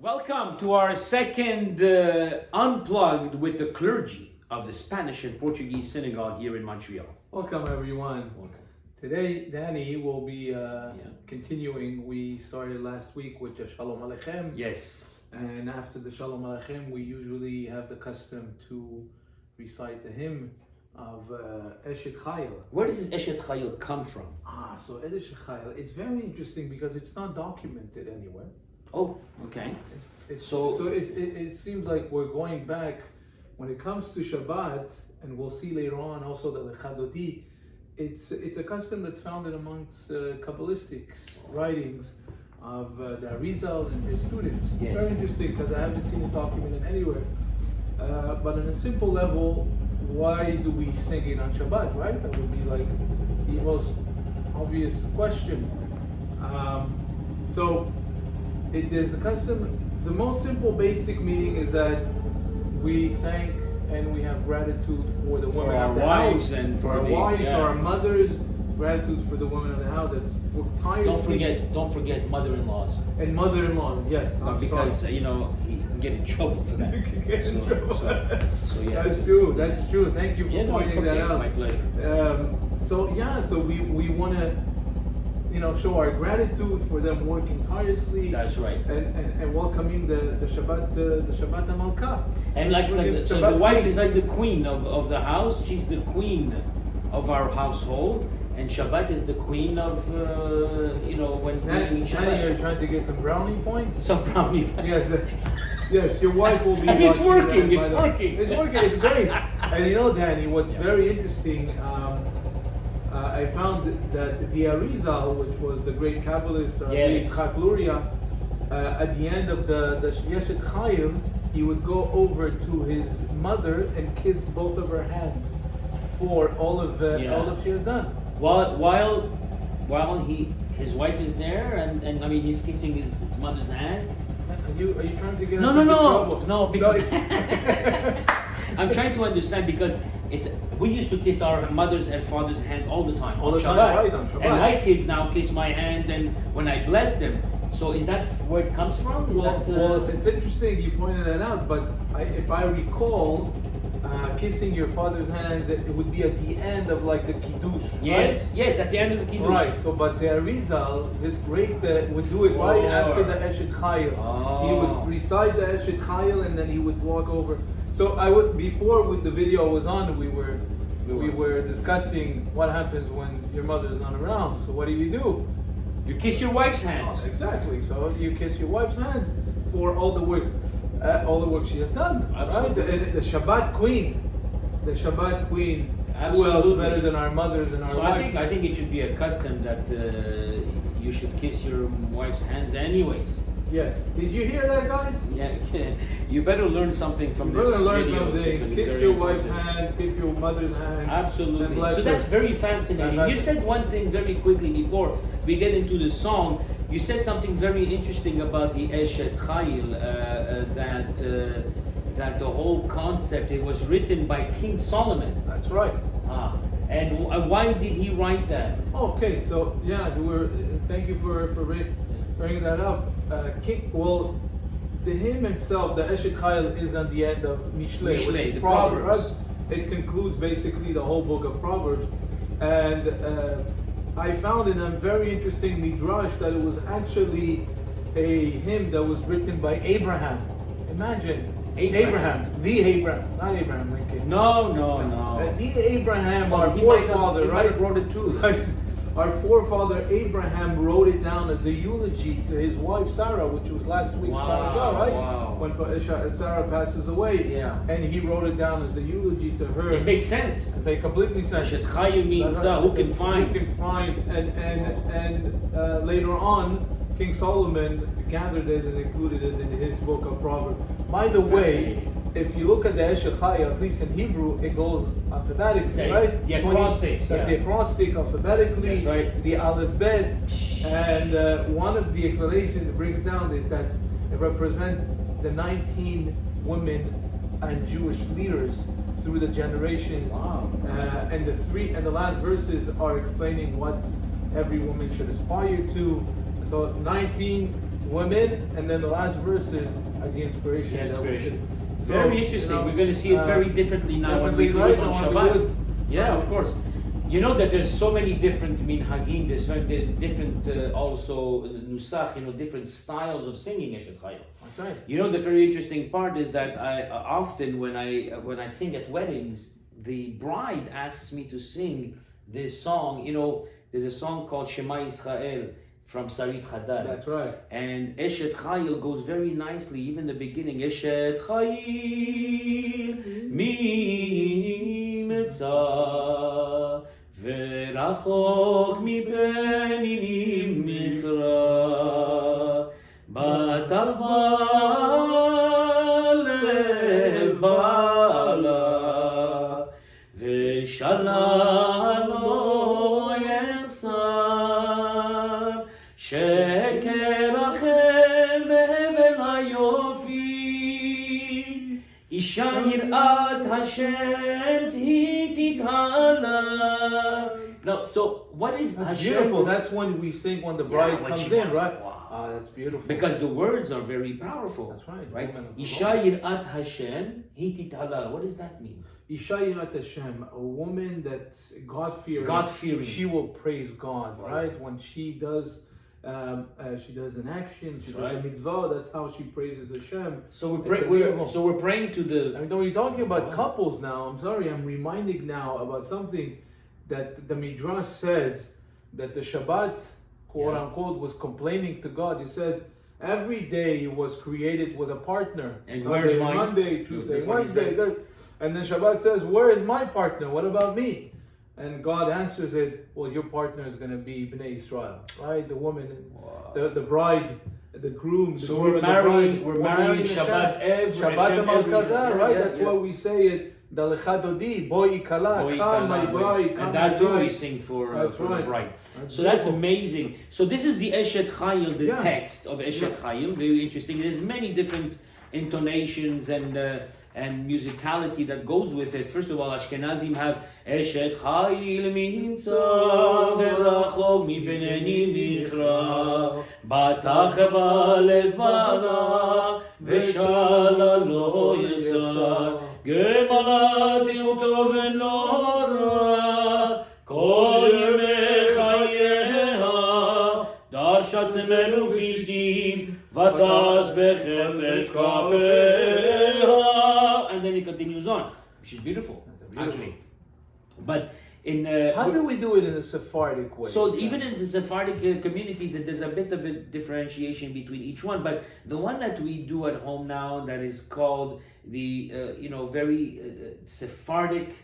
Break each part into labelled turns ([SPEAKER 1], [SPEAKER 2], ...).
[SPEAKER 1] Welcome to our second Unplugged with the Clergy of the Spanish and Portuguese Synagogue here in Montreal.
[SPEAKER 2] Welcome everyone.
[SPEAKER 1] Welcome.
[SPEAKER 2] Today, Danny will be continuing. We started last week with the Shalom Aleichem.
[SPEAKER 1] Yes.
[SPEAKER 2] And after the Shalom Aleichem, we usually have the custom to recite the hymn of Eshet Chayil.
[SPEAKER 1] Where does this Eshet Chayil come from?
[SPEAKER 2] So Eshet Chayil, it's very interesting because it's not documented anywhere.
[SPEAKER 1] Oh, okay.
[SPEAKER 2] So it seems like we're going back when it comes to Shabbat, and we'll see later on also the Lechadodi. It's a custom that's founded amongst Kabbalistic writings of the Arizal and his students. It's
[SPEAKER 1] Yes.
[SPEAKER 2] very interesting because I haven't seen it documented anywhere. But on a simple level, why do we sing it on Shabbat, right? That would be like the most obvious question. There's a custom. The most simple basic meaning is that we thank and we have gratitude for the women
[SPEAKER 1] our
[SPEAKER 2] of the
[SPEAKER 1] wives
[SPEAKER 2] house,
[SPEAKER 1] and
[SPEAKER 2] for
[SPEAKER 1] for
[SPEAKER 2] our
[SPEAKER 1] the-
[SPEAKER 2] wives,
[SPEAKER 1] yeah.
[SPEAKER 2] our mothers, gratitude for the women of the house that's worked tirelessly.
[SPEAKER 1] Don't forget mother-in-laws.
[SPEAKER 2] And mother-in-law, yes. I'm
[SPEAKER 1] Because
[SPEAKER 2] sorry.
[SPEAKER 1] he can get in trouble for that.
[SPEAKER 2] You can get in trouble.
[SPEAKER 1] So, yeah.
[SPEAKER 2] That's true. That's true. Thank you for
[SPEAKER 1] Yeah, no, it's
[SPEAKER 2] pointing
[SPEAKER 1] okay.
[SPEAKER 2] that
[SPEAKER 1] It's
[SPEAKER 2] out.
[SPEAKER 1] my pleasure.
[SPEAKER 2] So we want to, show our gratitude for them working tirelessly.
[SPEAKER 1] That's right.
[SPEAKER 2] And welcoming the Shabbat Malka.
[SPEAKER 1] And so the wife is like the queen of the house. She's the queen of our household. And Shabbat is the queen of, when
[SPEAKER 2] Nanny,
[SPEAKER 1] Shabbat.
[SPEAKER 2] you're trying to get some brownie points?
[SPEAKER 1] Some brownie.
[SPEAKER 2] Yes, your wife will be
[SPEAKER 1] And it's
[SPEAKER 2] watching
[SPEAKER 1] working,
[SPEAKER 2] that,
[SPEAKER 1] it's
[SPEAKER 2] by the-
[SPEAKER 1] working.
[SPEAKER 2] It's working, it's great. And Danny, what's very interesting, I found that the Arizal, which was the great Kabbalist,
[SPEAKER 1] Yes.
[SPEAKER 2] Yitzchak Luria, at the end of the Eshet Chayil, he would go over to his mother and kiss both of her hands for all of she has done.
[SPEAKER 1] While his wife is there and he's kissing his mother's hand.
[SPEAKER 2] Are you trying to get us
[SPEAKER 1] No,
[SPEAKER 2] into trouble?
[SPEAKER 1] no, because I'm trying to understand because we used to kiss our mother's and father's hand all the time
[SPEAKER 2] All
[SPEAKER 1] on
[SPEAKER 2] the time,
[SPEAKER 1] Shabbat.
[SPEAKER 2] right, on Shabbat.
[SPEAKER 1] And my kids now kiss my hand and when I bless them. So is that where it comes from?
[SPEAKER 2] Well, it's interesting you pointed that out, but if I recall, kissing your father's hands, it would be at the end of like the kiddush.
[SPEAKER 1] Yes, at the end of the kiddush.
[SPEAKER 2] Right. So, but the Arizal, this great, would do it right after the Eshet Chayil.
[SPEAKER 1] Oh.
[SPEAKER 2] He would recite the Eshet Chayil and then he would walk over. So before with the video was on, we were discussing what happens when your mother is not around. So what do?
[SPEAKER 1] You kiss your wife's hands.
[SPEAKER 2] Exactly. So you kiss your wife's hands for all the work she has done.
[SPEAKER 1] Absolutely.
[SPEAKER 2] Right? And the Shabbat Queen. Who else
[SPEAKER 1] Absolutely.
[SPEAKER 2] better than our mothers and our
[SPEAKER 1] So
[SPEAKER 2] wives?
[SPEAKER 1] I think it should be a custom that you should kiss your wife's hands anyways.
[SPEAKER 2] Yes. Did you hear that, guys?
[SPEAKER 1] Yeah, you better learn something from
[SPEAKER 2] You
[SPEAKER 1] this
[SPEAKER 2] better learn
[SPEAKER 1] video
[SPEAKER 2] something.
[SPEAKER 1] because it's
[SPEAKER 2] Kiss
[SPEAKER 1] very
[SPEAKER 2] your wife's
[SPEAKER 1] important.
[SPEAKER 2] hand. Kiss your mother's hand. and
[SPEAKER 1] Absolutely.
[SPEAKER 2] bless
[SPEAKER 1] So
[SPEAKER 2] her.
[SPEAKER 1] that's very fascinating.
[SPEAKER 2] That's
[SPEAKER 1] You said one thing very quickly before we get into the song. You said something very interesting about the Eshet Chayil, that the whole concept, it was written by King Solomon.
[SPEAKER 2] That's right.
[SPEAKER 1] And why did he write that?
[SPEAKER 2] Okay, so thank you for bringing that up. The hymn himself, the Eshet Chayil, is on the end of michra, which is
[SPEAKER 1] the
[SPEAKER 2] Proverbs. It concludes basically the whole book of Proverbs, and I found in a very interesting midrash that it was actually a hymn that was written by Abraham. Imagine Abraham, not Abraham Lincoln.
[SPEAKER 1] No.
[SPEAKER 2] The Abraham, our
[SPEAKER 1] He
[SPEAKER 2] forefather,
[SPEAKER 1] might
[SPEAKER 2] right?
[SPEAKER 1] have wrote it too.
[SPEAKER 2] Right. Our forefather Abraham wrote it down as a eulogy to his wife Sarah, which was last week's parasha, right?
[SPEAKER 1] Wow.
[SPEAKER 2] When Sarah passes away.
[SPEAKER 1] Yeah.
[SPEAKER 2] And he wrote it down as a eulogy to her.
[SPEAKER 1] It makes sense.
[SPEAKER 2] It makes completely sense.
[SPEAKER 1] Eshet Chayil means who can find.
[SPEAKER 2] Who can find. And later on, King Solomon gathered it and included it in his book of Proverbs. By the way, if you look at the Eshet Chayil, at least in Hebrew, it goes alphabetically, right?
[SPEAKER 1] The acrostics.
[SPEAKER 2] That's the acrostic alphabetically,
[SPEAKER 1] That's right.
[SPEAKER 2] the alphabet. And one of the explanations it brings down is that it represents the 19 women and Jewish leaders through the generations.
[SPEAKER 1] Wow.
[SPEAKER 2] And the last verses are explaining what every woman should aspire to. So 19 women, and then the last verses are the inspiration.
[SPEAKER 1] Yeah, inspiration.
[SPEAKER 2] So,
[SPEAKER 1] Very interesting. We're going to see it very differently now when we do it on Shabbat. Yeah, of course. You know that there's so many different minhagim, there's very different also nusach, different styles of singing Eshet Chayil.
[SPEAKER 2] That's right.
[SPEAKER 1] You know, the very interesting part is that I often when I sing at weddings, the bride asks me to sing this song. There's a song called Shema Yisrael from Sarit Chadal.
[SPEAKER 2] That's right.
[SPEAKER 1] And Eshet Chayil goes very nicely, even the beginning. Eshet Chayil yimtza Verachok michra Batach baala Veshalal yechsar שקר אחר והבל היופי אישה יראת השם היא תתהלה. No, so what is
[SPEAKER 2] That's
[SPEAKER 1] Hashem?
[SPEAKER 2] beautiful. That's when we sing when the bride
[SPEAKER 1] when
[SPEAKER 2] comes
[SPEAKER 1] she
[SPEAKER 2] in,
[SPEAKER 1] wants-
[SPEAKER 2] right?
[SPEAKER 1] wow.
[SPEAKER 2] That's beautiful.
[SPEAKER 1] Because the words are very powerful.
[SPEAKER 2] That's right.
[SPEAKER 1] Right?
[SPEAKER 2] Woman of the
[SPEAKER 1] אישה יראת השם היא תתהלה. What does that mean?
[SPEAKER 2] Isha Yirat Hashem, a woman that's God-fearing.
[SPEAKER 1] God-fearing.
[SPEAKER 2] She will praise God,
[SPEAKER 1] Right.
[SPEAKER 2] right? When she does an action, she does a
[SPEAKER 1] Right.
[SPEAKER 2] mitzvah. That's how she praises Hashem.
[SPEAKER 1] So
[SPEAKER 2] It's beautiful.
[SPEAKER 1] we're praying to the
[SPEAKER 2] I mean, when you're talking about
[SPEAKER 1] Wow.
[SPEAKER 2] couples now, I'm sorry, I'm reminding now about something that the Midrash says that the Shabbat, quote unquote, was complaining to God. He says every day was created with a partner.
[SPEAKER 1] And
[SPEAKER 2] Sunday,
[SPEAKER 1] where's mine?
[SPEAKER 2] Monday, Tuesday,
[SPEAKER 1] That's what he
[SPEAKER 2] Wednesday.
[SPEAKER 1] said.
[SPEAKER 2] And then Shabbat says, where is my partner? What about me? And God answers it, well, your partner is going to be Bnei Israel, right? The woman, the bride, the groom. The
[SPEAKER 1] So
[SPEAKER 2] groom
[SPEAKER 1] we're
[SPEAKER 2] and the bride.
[SPEAKER 1] marrying
[SPEAKER 2] Hashem.
[SPEAKER 1] Shabbat every
[SPEAKER 2] Shabbat
[SPEAKER 1] Hashem every-
[SPEAKER 2] Malkadah, right?
[SPEAKER 1] yeah,
[SPEAKER 2] That's
[SPEAKER 1] yeah.
[SPEAKER 2] why we say it. Dalecha dodi, boi kala,
[SPEAKER 1] Boi
[SPEAKER 2] come my
[SPEAKER 1] kala,
[SPEAKER 2] bride, come
[SPEAKER 1] and
[SPEAKER 2] my
[SPEAKER 1] that too we
[SPEAKER 2] bride.
[SPEAKER 1] sing for
[SPEAKER 2] That's
[SPEAKER 1] the
[SPEAKER 2] right.
[SPEAKER 1] bride.
[SPEAKER 2] That's
[SPEAKER 1] So that's
[SPEAKER 2] beautiful.
[SPEAKER 1] amazing. So this is the Eshet Chayil, the
[SPEAKER 2] Yeah.
[SPEAKER 1] text of Eshet Chayil. Very interesting. There's many different intonations and musicality that goes with it. First of all, Ashkenazim have Eshet Chayil yimtza Verachok michra Batach balev baala Veshalal yechsar Gemelat'hu velo kol yemay chayeha Darsha tzemer ufishtim Vatas bechefetz kapeha, and then it continues on, which is beautiful, actually. But in
[SPEAKER 2] How do we do it in a Sephardic way?
[SPEAKER 1] so even in the Sephardic communities, there's a bit of a differentiation between each one. But the one that we do at home now, that is called the very Sephardic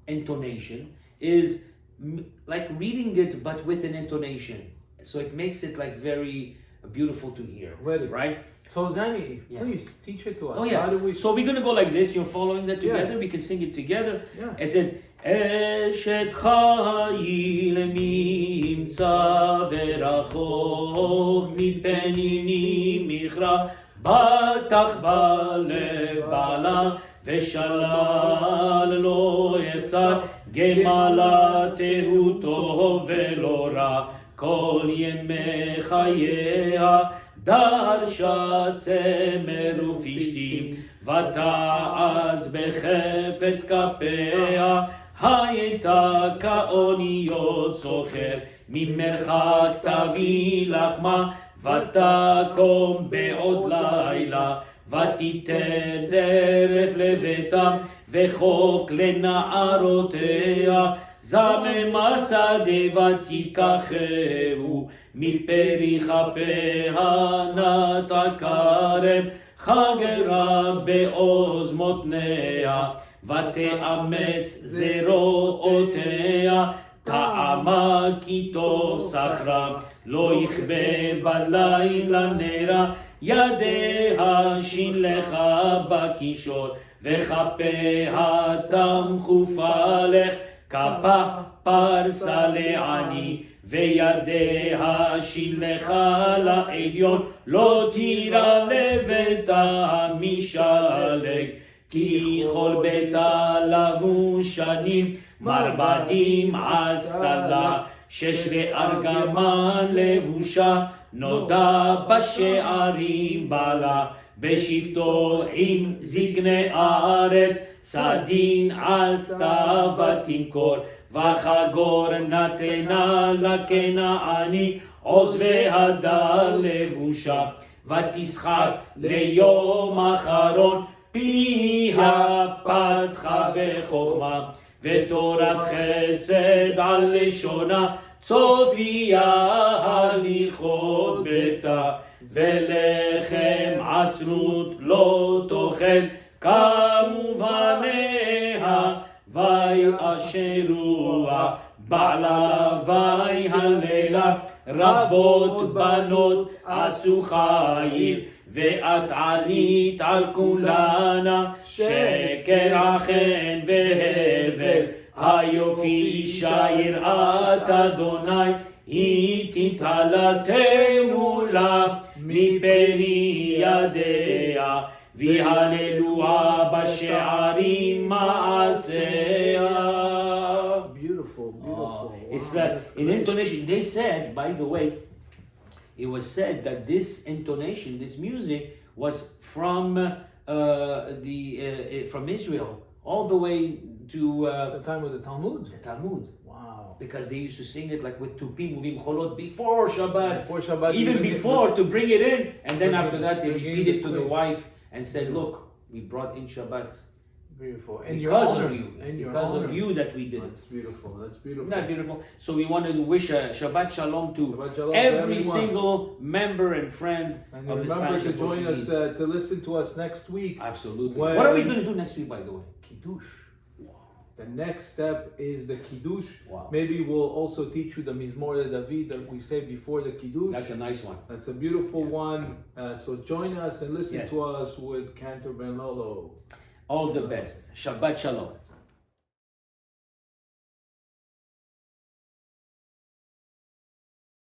[SPEAKER 1] intonation, is like reading it but with an intonation. So it makes it like very beautiful to hear,
[SPEAKER 2] Very.
[SPEAKER 1] right?
[SPEAKER 2] So Danny,
[SPEAKER 1] Yeah.
[SPEAKER 2] please teach it to us.
[SPEAKER 1] Oh yes.
[SPEAKER 2] How do we?
[SPEAKER 1] So we're gonna go like this. You're following that together.
[SPEAKER 2] Yes.
[SPEAKER 1] We can sing it together.
[SPEAKER 2] Yeah.
[SPEAKER 1] It said, Eshet Chayil yimtza Verachok michra Batach baala Veshalal yechsar Gemelat'hu velo kol yemay chayeha Darsha tzemer ufishtim Vatas bechefetz kapeha Hayta kaoniyot socher ממרחק תביא לחמה ותקום בעוד לילה ותיתן דרך לביתם וחוק לנערותיה זמם השדה ותיקחהו מפרי כפיה נטע כרם חגרה בעוז מותניה ותאמץ זרועותיה טעמה כי טוב שכרה לא יכבה בלילה נרה ידיה שילחה בקישור וכפיה תמכופה לך כפה פרסה לעני וידיה שילחה לעליון לא תירא לביתה משלג כי כל ביתה לבוש שנים מרבדים עשתה לה שש וארגמן לבושה נודע בשערים בעלה, בשבתו עם זקני הארץ, סדין עשתה ותמכור, וחגור נתנה לכנעני, עוז והדר לבושה, ותשחק ליום אחרון, פיה פתחה בחוכמה, ותורת חסד על לשונה, צופיה הליכות ביתה, ולחם עצנות לא תאכל, קמו בניה ויאשרוה, בעלה ויהללה, רבות בנות עשו חיל, ואת עלית על כולנה, שקר החן והבל, היופי אישה יראת אדוני, היא תתהלתנו לה מפני ידיה, והללוה בשערים מעשיה.
[SPEAKER 2] Beautiful, beautiful.
[SPEAKER 1] It's that in intonation, they said, by the way, it was said that this intonation, this music, was from from Israel all the way to
[SPEAKER 2] The time of the Talmud.
[SPEAKER 1] the Talmud,
[SPEAKER 2] Wow.
[SPEAKER 1] because they used to sing it like with tupim uvim cholot before Shabbat,
[SPEAKER 2] Before Shabbat,
[SPEAKER 1] even before to bring it in, and then after that they
[SPEAKER 2] bring it
[SPEAKER 1] repeat it to the
[SPEAKER 2] in.
[SPEAKER 1] wife and said, "Look, we brought in Shabbat
[SPEAKER 2] Beautiful. And your
[SPEAKER 1] because
[SPEAKER 2] honor.
[SPEAKER 1] of you,
[SPEAKER 2] And your
[SPEAKER 1] because
[SPEAKER 2] honor.
[SPEAKER 1] of you that we did it."
[SPEAKER 2] That's beautiful. That's beautiful.
[SPEAKER 1] Isn't that beautiful? So we wanted to wish a Shabbat Shalom to
[SPEAKER 2] Shabbat Shalom to
[SPEAKER 1] every
[SPEAKER 2] everyone.
[SPEAKER 1] single member and friend
[SPEAKER 2] And
[SPEAKER 1] of
[SPEAKER 2] remember
[SPEAKER 1] Spanish
[SPEAKER 2] to
[SPEAKER 1] and
[SPEAKER 2] join us,
[SPEAKER 1] Portuguese.
[SPEAKER 2] to listen to us next week.
[SPEAKER 1] Absolutely.
[SPEAKER 2] when-
[SPEAKER 1] What are we going to do next week, by the way?
[SPEAKER 2] Kiddush. The next step is the kiddush.
[SPEAKER 1] Wow.
[SPEAKER 2] Maybe we'll also teach you the mizmor David that we say before the kiddush.
[SPEAKER 1] That's a nice one.
[SPEAKER 2] That's a beautiful
[SPEAKER 1] Yeah.
[SPEAKER 2] one. So join us and listen
[SPEAKER 1] Yes.
[SPEAKER 2] to us with Cantor Ben Lolo.
[SPEAKER 1] All the best. Shabbat Shalom.